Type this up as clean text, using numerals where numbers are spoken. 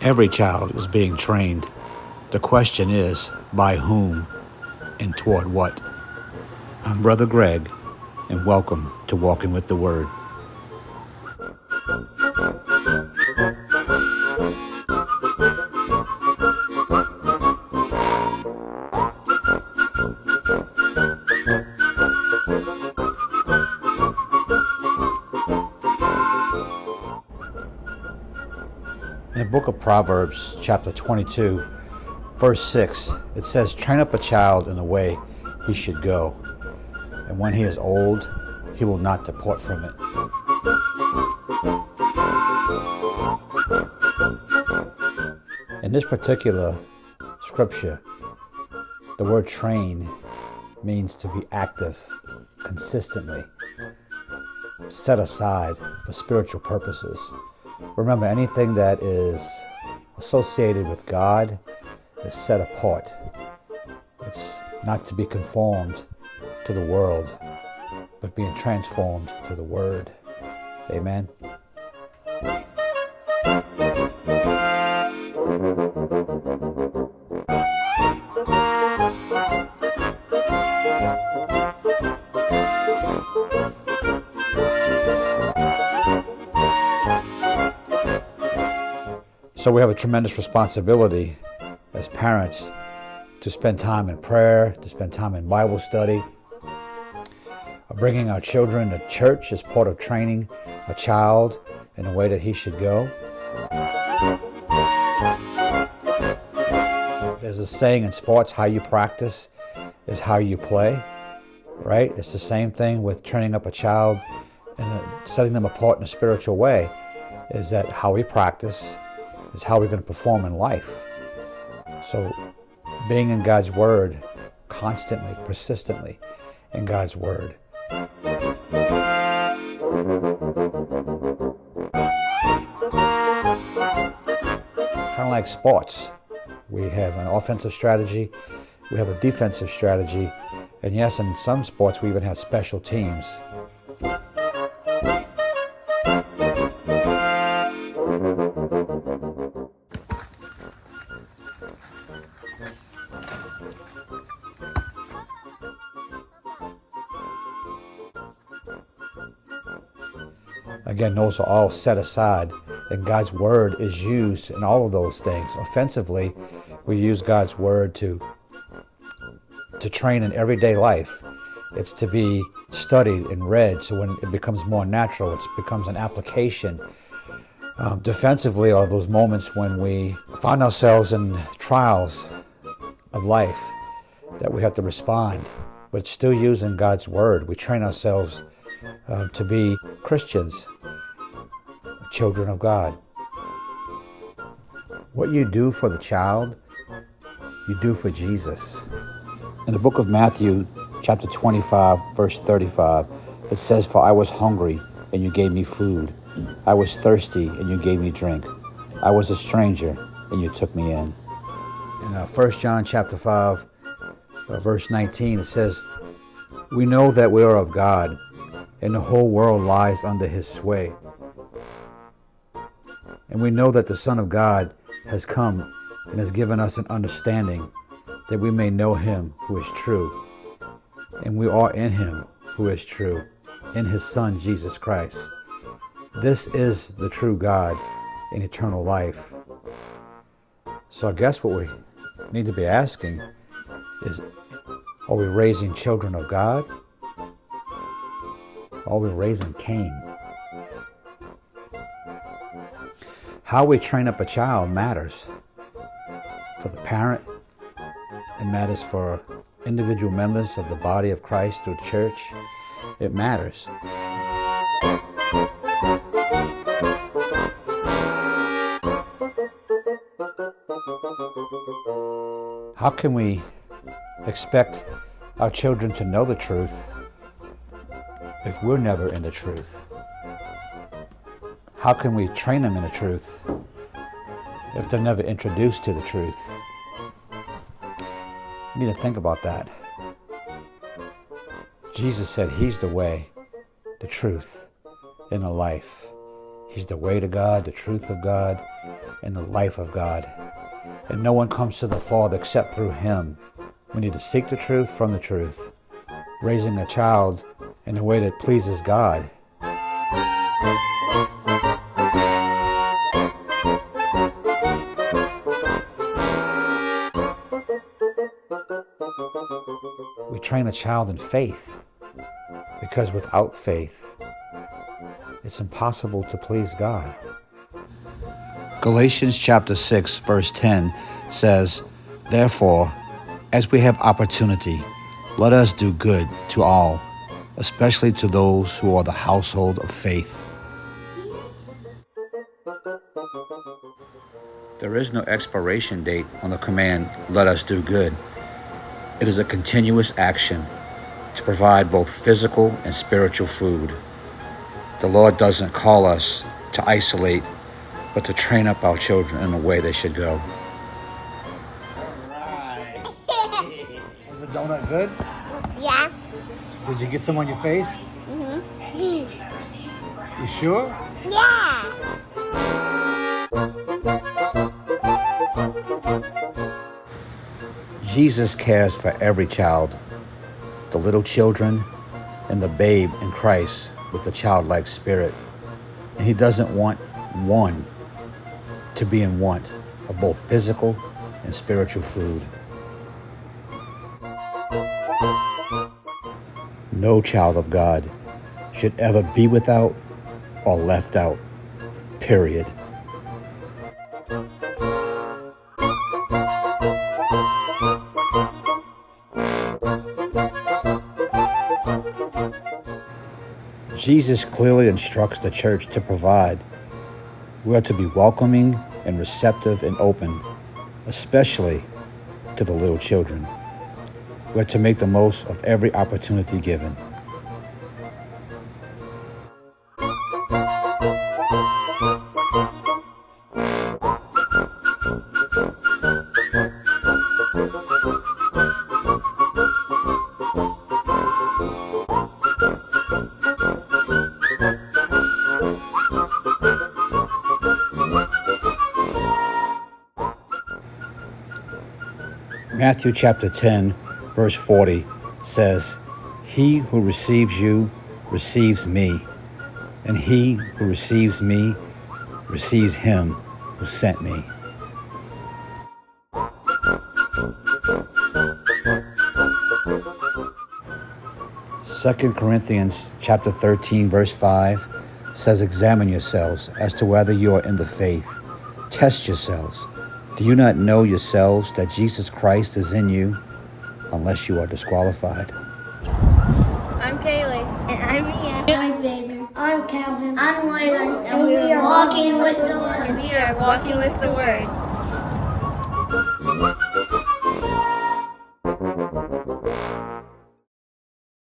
Every child is being trained. The question is, by whom and toward what? I'm Brother Greg, and welcome to Walking with the Word. In the book of Proverbs, chapter 22, verse 6, it says, "Train up a child in the way he should go, and when he is old, he will not depart from it." In this particular scripture, the word train means to be active, consistently, set aside for spiritual purposes. Remember, anything that is associated with God is set apart. It's not to be conformed to the world, but being transformed to the Word. Amen. So we have a tremendous responsibility as parents to spend time in prayer, to spend time in Bible study, bringing our children to church as part of training a child in the way that he should go. There's a saying in sports, how you practice is how you play, right? It's the same thing with training up a child and setting them apart in a spiritual way, is that how we practice is how we're going to perform in life. So being in God's Word constantly, persistently in God's Word. Kind of like sports. We have an offensive strategy, we have a defensive strategy, and yes, in some sports we even have special teams. Again, those are all set aside, and God's Word is used in all of those things. Offensively, we use God's Word to train in everyday life. It's to be studied and read, so when it becomes more natural, it becomes an application. Defensively are those moments when we find ourselves in trials of life that we have to respond, but still using God's Word. We train ourselves to be Christians, children of God. What you do for the child, you do for Jesus. In the book of Matthew, chapter 25, verse 35, it says, "For I was hungry, and you gave me food. I was thirsty, and you gave me drink. I was a stranger, and you took me in." In 1 John chapter 5, verse 19, it says, "We know that we are of God, and the whole world lies under his sway. And we know that the Son of God has come and has given us an understanding that we may know him who is true. And we are in him who is true, in his Son, Jesus Christ. This is the true God in eternal life." So I guess what we need to be asking is, are we raising children of God? Are we raising Cain? How we train up a child matters for the parent. It matters for individual members of the body of Christ through church. It matters. How can we expect our children to know the truth if we're never in the truth? How can we train them in the truth if they're never introduced to the truth. You need to think about that. Jesus said he's the way, the truth, and the life. He's the way to God, the truth of God, and the life of God. And no one comes to the Father except through him. We need to seek the truth from the truth, raising a child in a way that pleases God. We train a child in faith, because without faith, it's impossible to please God. Galatians chapter 6, verse 10 says, "Therefore, as we have opportunity, let us do good to all, especially to those who are the household of faith." There is no expiration date on the command, "Let us do good." It is a continuous action to provide both physical and spiritual food. The Lord doesn't call us to isolate, but to train up our children in the way they should go. Alright. Was the donut good? Yeah. Did you get some on your face? Mm-hmm. You sure? Yeah. Jesus cares for every child, the little children and the babe in Christ with the childlike spirit. And he doesn't want one to be in want of both physical and spiritual food. No child of God should ever be without or left out, period. Jesus clearly instructs the church to provide. We are to be welcoming and receptive and open, especially to the little children. We are to make the most of every opportunity given. Matthew chapter 10, verse 40 says, "He who receives you receives me, and he who receives me receives him who sent me." Second Corinthians chapter 13, verse 5 says, "Examine yourselves as to whether you are in the faith. Test yourselves. Do you not know yourselves that Jesus Christ is in you, unless you are disqualified?" I'm Kaylee. And I'm Mia. I'm Xavier. I'm Calvin. I'm Layla, and we are walking with the Lord. And we are walking with the Word.